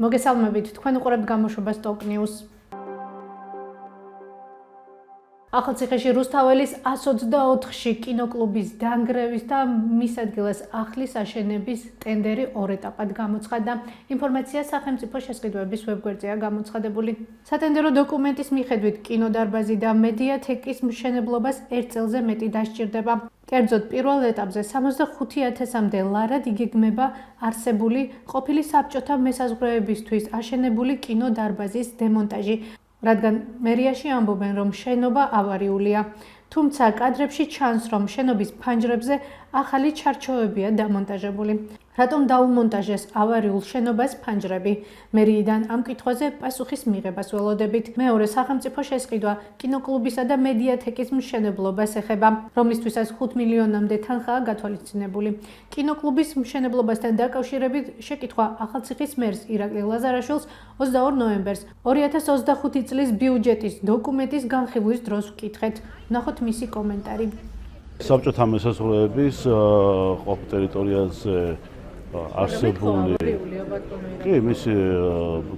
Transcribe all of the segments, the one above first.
მოგესალმებით, თქვენ უყურებთ გამოშვებას Top News. ახალციხეში რუსთაველის 124-ში კინოკლუბის დანგრევის და მის ადგილას ახლის აშენების ტენდერი ორ ეტაპად გამოცხადდა. ინფორმაცია სახელმწიფო შესყიდვების ვებგვერდზეა გამოცხადებული. სატენდერო დოკუმენტის მიხედვით კინოდარბაზი და მედიათეკის მშენებლობას 1 წელზე მეტი დასჭირდება. კერძოდ პირველ ეტაპზე 65,000-მდე ლარად იგეგმება არსებული ყოფილი საბჭოთა მესაზღვრეებისთვის აშენებული კინოდარბაზის დემონტაჟი, რადგან მერიაში ამბობენ, რომ შენობა ავარიულია. თუმცა კადრებში ჩანს, რომ შენობის ფანჯრებზე ახალი ჩარჩოებია დამონტაჟებული. რატომ დაუმონტაჟეს ავარიულ შენობას ფანჯრები? მერიიდან ამ კითხვაზე პასუხის მიღებას ველოდებით. მეორე სახელმწიფო შესყიდვა კინოკლუბისა და მედიათეკის მშენებლობას ეხება, რომლისთვისაც 5 მილიონამდე თანხაა გათვალისწინებული. კინოკლუბის მშენებლობასთან დაკავშირებით შეკითხვა ახალციხის მერს ირაკლი ლაზარაშვილს 22 ნოემბერს 2025 წლის ბიუჯეტის დოკუმენტის განხილვის დროს ვკითხეთ. ვნახოთ მისი კომენტარი. საბჭოთა მესაზღვრეების ყოფ ტერიტორიაზე არსებული კი მისი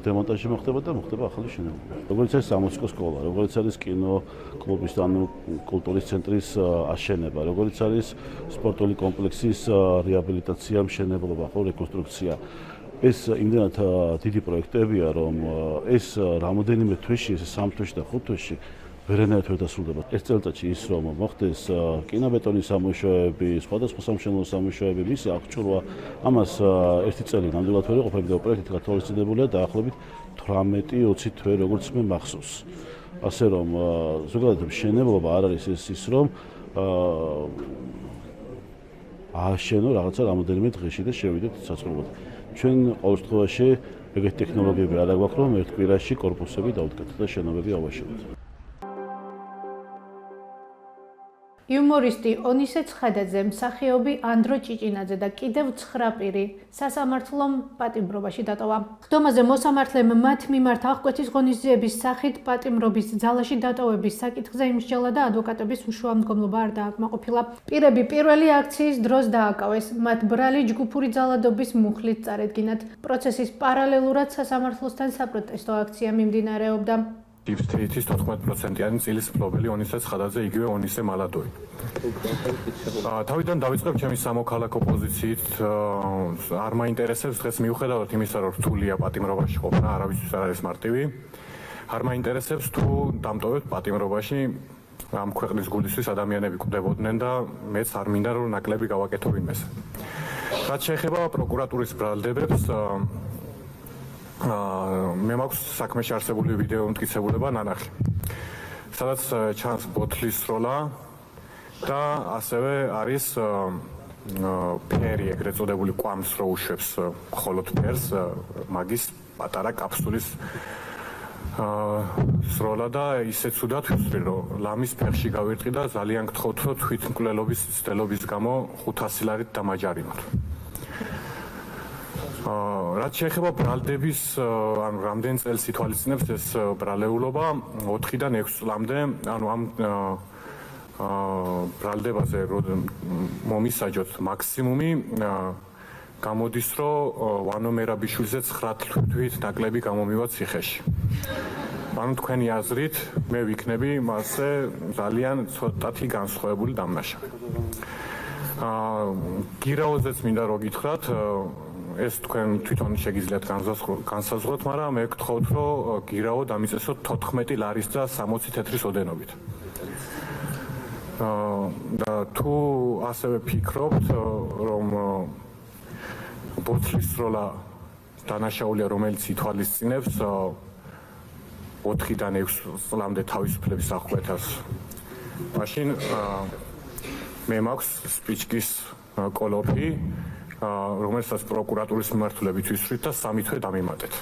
დემონტაჟი მოხდება და მოხდება ახალი შენობები. როგორც არის სამუსიკო სკოლა, როგორც არის კინოკლუბის ანუ კულტურის ცენტრის აშენება, როგორც არის სპორტული კომპლექსის რეაბილიტაცია, მშენებლობა, ხო რეკონსტრუქცია. ეს იმდენად დიდი პროექტებია, რომ ეს რამოდენიმე თვეში, ეს 3 თვეში და 5 თვეში ვერანაირად ვერ დასრულდება. ეს წელიწადში ის რომ მოხდეს კინობეტონის სამუშაოები, სხვადასხვა სამშენებლო სამუშაოები, მისი აღჭურვა, ამას ერთი წელი ნამდვილად ვერ იყოფებოდა პროექტით გათვალისწინებულია დაახლოებით 18-20 თვე, როგორც მე მახსოვს. ასე რომ ზოგადად მშენებლობა არ არის ის რომ ააშენო რაღაცა რამოდენიმე დღეში და შევიდეთ საცხოვრებლად. ჩვენ ყოველ შემთხვევაში ეგეთი ტექნოლოგიები არ აგვაქვს, რომ ერთ კვირაში კორპუსები დავდგათ და შენობები ავაშენოთ. იუმორისტი ონისე ცხადაძე, მსახიობი ანდრო ჭიჭინაძე და კიდევ 9 პირი სასამართლომ პატიმრობაში დატოვა. ხდომაზე მოსამართლემ მათ მიმართ აღკვეთის ღონისძიების სახით პატიმრობის ძალაში დატოვების საკითხზე იმსჯელა და ადვოკატების უშუალომდგომლობა არ დააკმაყოფილა. პირები პირველი აქციის დროს დააკავეს. მათ ბრალი ჯგუფური ძალადობის მუხლით წარედგინათ. პროცესის პარალელურად სასამართლოსთან საპროტესტო აქცია მიმდინარეობდა. იფთრითის 14%-იანი წილის მფლობელი ონისე ცხადაძე, იგივე ონისე მალადოი. თავიდან დავიწყებ ჩემი სამოქალაქო პოზიციით, არ მაინტერესებს დღეს მიუხედავად იმისა, რომ რთულია პატიმრობაში ყოფნა, არავისთვის არ არის მარტივი. არ მაინტერესებს თუ დამტოვებთ პატიმრობაში ამ ქვეყნის გულისთვის ადამიანები კვდებოდნენ და მეც არ მინდა რომ ნაკლები გავაკეთო ვინმეს. რაც შეეხება პროკურატურის ბრალდებებს, მე მაქვს საქმეში არსებული ვიდეო მტკიცებულება ნანახი, სადაც ჩანს ბოთლის სროლა და ასევე არის ფერი, ეგრეთ წოდებული კვამს რო უშვებს მხოლოდ ფერს, მაგის პატარა კაფსულის სროლა და ისეც უდათ ვისწრი, რომ ლამის ფეხში გავირტყი და ძალიან გთხოვთ, რომ თვითმკვლელობის ცდელობის გამო 500 ლარით დამაჯარიმოთ. რაც შეეხება ბრალდების, ანუ რამდენ წელს ითვალისწინებს ეს ბრალეულობა, 4-დან 6 წლამდე, ანუ ამ ბრალდებაზე მომისაჯოთ მაქსიმუმი გამოდის, რომ ვანო მერაბიშვილზე 9 თვით ნაკლები გამომივა ციხეში. ანუ თქვენი აზრით, მე ვიქნები მასზე ძალიან ცოტათი განსხვავებული დამნაშავე. გირაოზეც მინდა რომ გითხრათ, ეს თქვენ თვითონ შეგიძლიათ განსაზღვროთ, მაგრამ მე გთხოვთ, რომ გირაო დამიწესოთ 14 ლარის და 60 თეთრის ოდენობით. და თუ ასევე ფიქრობთ, რომ ბოთლის სროლა დანაშაულია, რომელიც ითვალისწინებს 4-დან 6 წლამდე თავისუფლების აღკვეთას, მაშინ მე მაქვს სპიჩკის კოლოფი, რომელსაც პროკურატურის მიმართულებით ვისვრით და 3 თვე დამიმატეთ.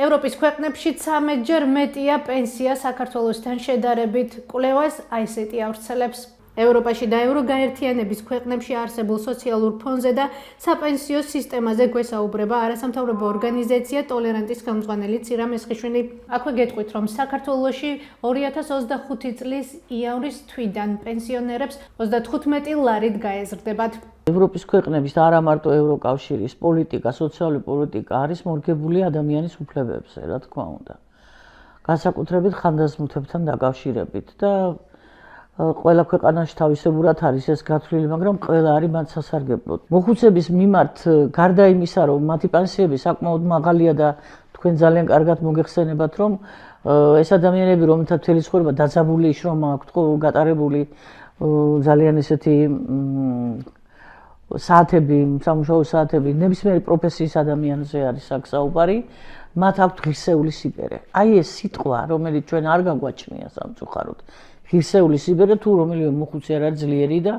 ევროპის ქვეყნებში 13-ჯერ მეტია პენსია საქართველოსთან შედარებით. კვლევას აი ესეთი ავრცელებს. ევროპაში და ევროგაერთიანების ქვეყნებში არსებულ სოციალურ ფონზე და საპენსიო სისტემაზე გვესაუბრება არასამთავრობო ორგანიზაცია ტოლერანტის ხელმძღვანელი ცირა მესხიშვილი. აქვე გეტყვით, რომ საქართველოში 2025 წლის იავრის თვიდან პენსიონერებს 35 ლარით გაეზრდებათ. ევროპის ქვეყნების და არა მარტო ევროკავშირის პოლიტიკა, სოციალური პოლიტიკა არის მორგებული ადამიანის უფლებებზე, რა თქმა უნდა. განსაკუთრებით ხანდაზმულთებთან დაკავშირებით და ყველა ქვეყანაში თავისებურად არის ეს გათვლილი, მაგრამ ყველა არის მათ სასარგებლოდ. მოხუცების მიმართ გარდა იმისა, რომ მათი პენსიები საკმაოდ მაღალია და თქვენ ძალიან კარგად მოგეხსენებათ, რომ ეს ადამიანები, რომელთაც მთელი ცხოვრება დაძაბული შრომა აქვთ გატარებული, ძალიან ესეთი საათები, სამუშაო საათები, ნებისმიერი პროფესიის ადამიანზე არის საუბარი, მათ აქვთ ღირსეული სიბერე. აი ეს სიტყვა, რომელიც ჩვენ არ გაგვაჩნია სამწუხაროდ. ღირსეული სიბერე თუ რომელიმე მოხუცე არ არის ძლიერი და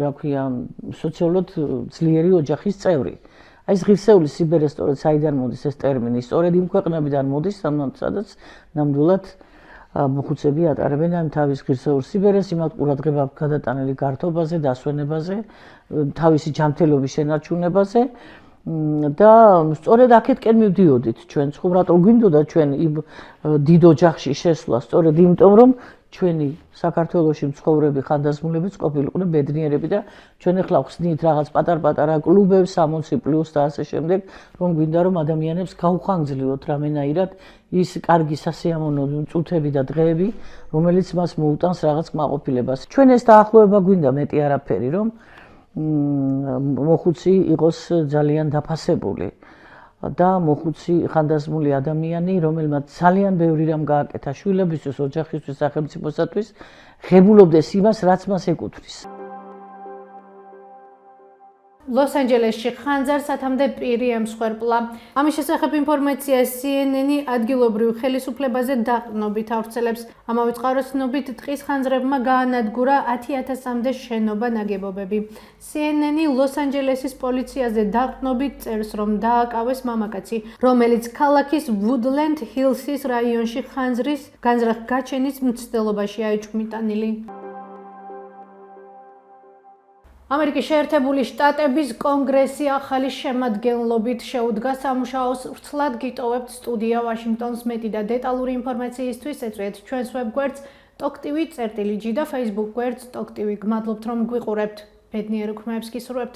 რა ქვია, სოციალურად ძლიერი ოჯახის წევრი. აი ეს ღირსეული სიბერე სწორედ საიდან მოდის ეს ტერმინი? სწორედ იმ ქვეყნებიდან მოდის, სადაც ნამდვილად მოხუცები ატარებენ ამ თავის ღირსეულ სიბერეს, იმათ ყურადღება გადატანილი გართობაზე, დასვენებაზე, თავისი ჯანმრთელობის შენარჩუნებაზე და სწორედ აქეთკენ მივდიოდით ჩვენ. რატო გვინდოდა ჩვენ იმ დიდ ოჯახში შესვლა? სწორედ იმიტომ, რომ ჩვენი საქართველოში მცხოვრები ხანდაზმულებიც ყოფილიყვნენ ბედნიერები და ჩვენ ახლა ხსნით რაღაც პატარ-პატარა კლუბებს 60+ და ასე შემდეგ, რომ გვინდა რომ ადამიანებს გაუხანგრძლივოთ რამენაირად ის კარგი სასიამოვნო წუთები და დღეები, რომელიც მას მოუტანს რაღაც კმაყოფილებას. ჩვენ ეს დაახლოება გვინდა მეტი არაფერი, რომ მოხუცი იყოს ძალიან დაფასებული და მოხუცი ხანდაზმული ადამიანი, რომელმაც ძალიან ბევრი რამ გააკეთა შვილებისთვის, ოჯახისთვის, სახელმწიფოსათვის, ღებულობდეს იმას, რაც მას ეკუთვნის. ლოს-ანჯელესში ხანძარსათამდე პირი ემსხვერპლა. ამის შესახებ ინფორმაცია CNN-ი ადგილობრივ ხელისუფლებაზე დაყრდნობით ავრცელებს. ამავე წყაროსნობით ტყის ხანძრებმა გაანადგურა 10,000-მდე შენობა ნაგებობები. CNN-ი ლოს-ანჯელესის პოლიციაზე დაყრდნობით წერს, რომ დააკავეს მამაკაცი, რომელიც ქალაქის ვუდლენდ ჰილსის რაიონში ხანძრის განზრახ-გაჩენის მცდელობაში აიჩუმიტანილი. ამერიკის შეერთებული შტატების კონგრესი ახალი შემადგენლობით შეუდგა სამუშაოს. ვრცლად გიტოვებთ სტუდია ვაშინგტონს. მეტი და დეტალური ინფორმაციისთვის ეწვიეთ ჩვენს ვებგვერდს TokTV_G და Facebook გვერდს TokTV. გმადლობთ, რომ გვიყურებთ. ბედნიერ უქმეებს გისურვებთ.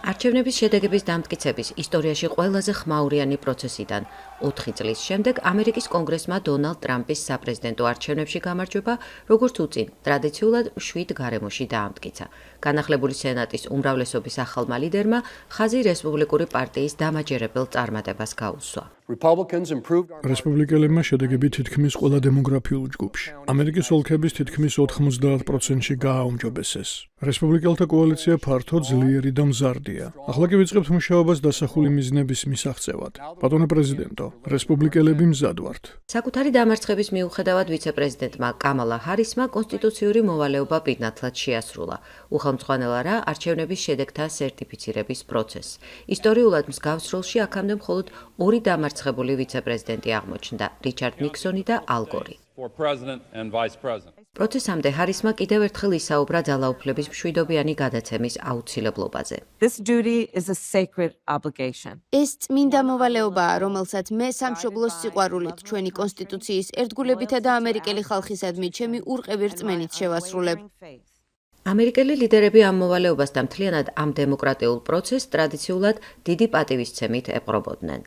არჩევნების შედეგების დამტკიცების ისტორიაში ყველაზე ხმაურიანი პროცესიდან 4 წლის შემდეგ ამერიკის კონგრესმა დონალდ ტრამპის საპრეზიდენტო არჩევნებში გამარჯვება, როგორც უწინ, ტრადიციულად 7 გარემოში დაამტკიცა. განახლებული სენატის უმრავლესობის ახალმა ლიდერმა ხაზი რესპუბლიკური პარტიის დამაჯერებელ წარმატებას გაუსვა. რესპუბლიკელებმა შედეგები თითქმის ყველა დემოგრაფიულ ჯგუფში, ამერიკის ოლქების თითქმის 90%-ში გააუმჯობესეს. რესპუბლიკელთა კოალიცია ფართო, ძლიერი და მზარდია. ახლა კი ვიწყებთ მუშაობას დასახული მიზნების მისაღწევად. ბატონო პრეზიდენტო, რესპუბლიკელები მზად ვართ. საკუთარი დამარცხების მიუხედავად ვიცე-პრეზიდენტმა კამალა ჰარისმა კონსტიტუციური მოვალეობა პირნათლად შეასრულა. უხელმძღვანელა არჩევნების შედეგთა სერტიფიცირების პროცესს. ისტორიულად მსგავს როლში აქამდე მხოლოდ 2 დამარცხებული ვიცე-პრეზიდენტი აღმოჩნდა, რიჩარდ ნიქსონი და ალ გორი. პროცესამდე ჰარისმა კიდევ ერთხელ ისაუბრა ძალაუფლების მშვიდობიანი გადაცემის აუცილებლობაზე. ეს წმინდა მოვალეობაა, რომელსაც მე სამშობლოს სიყვარულით, ჩვენი კონსტიტუციის ერთგულებითა და ამერიკელი ხალხისადმი ჩემი ურყევი რწმენით შევასრულებ. ამერიკელი ლიდერები ამ მოვალეობას და მთლიანად ამ დემოკრატიულ პროცესს ტრადიციულად დიდი პატივისცემით ეპყრობოდნენ.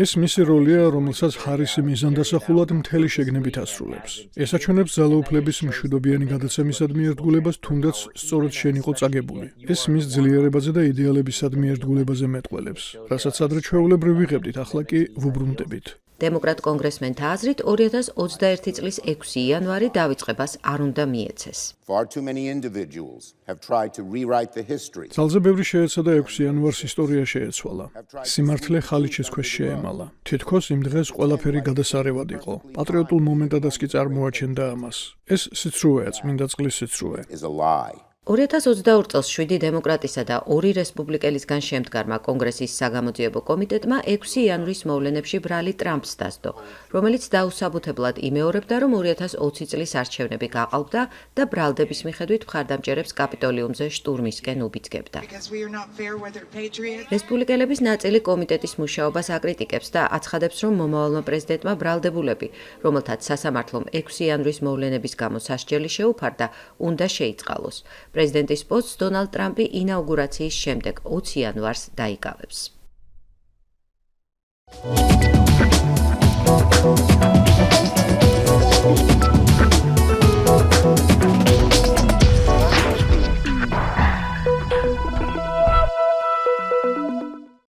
ეს მისი როლია, რომელსაც ჰარისი მიზანდასახულად მთელი შეგნებით ასრულებს. ეს აჩვენებს ძალაუფლების მშვიდობიანი გადაცემისადმი ერთგულებას, თუნდაც სწორედ შენ იყო წაგებული. ეს მის ძლიერებაზე და იდეალებისადმი ერთგულებაზე მეტყველებს, რასაც ადრე ჩვეულებრივ ვიღებდით, ახლა კი ვუბრუნდებით. დემოკრატ კონგრესმენთა აზრით 2021 წლის 6 იანვარი დავიწყებას არ უნდა მიეცეს. Far too many individuals have tried to rewrite the history. ძალზე ბევრი შეეცადა 6 იანვარს ისტორია შეეცვალა. სიმართლე ხალიჩის ქვეშ შეემალა. თითქოს იმ დღეს ყველაფერი გადასარევად იყო. პატრიოტულ მომენტადაც კი წარმოაჩენდა ამას. ეს სიცრუეა, წმინდა წყლის სიცრუე. Is a lie. 2022 წელს 7 დემოკრატისა და 2 რესპუბლიკელისგან შემდგარმა კონგრესის საგამოძიებო კომიტეტმა 6 იანვრის მოვლენებში ბრალი ტრამპს დასდო, რომელიც დაუსაბუთებლად იმეორებდა, რომ 2020 წლის არჩევნები გაყალბდა და ბრალდების მიხედვით მხარდამჭერებს კაპიტოლიუმზე შტურმისკენ უბიძგებდა. რესპუბლიკელების ნაწილი კომიტეტის მუშაობას აკრიტიკებს და აცხადებს, რომ მომავალმა პრეზიდენტმა ბრალდებულები, რომელთაც სასამართლომ 6 იანვრის მოვლენების გამო სასჯელი შეუფარდა, უნდა შეიწყალოს. პრეზიდენტის პოსტს დონალდ ტრამპი ინაუგურაციის შემდეგ 20 იანვარს დაიკავებს.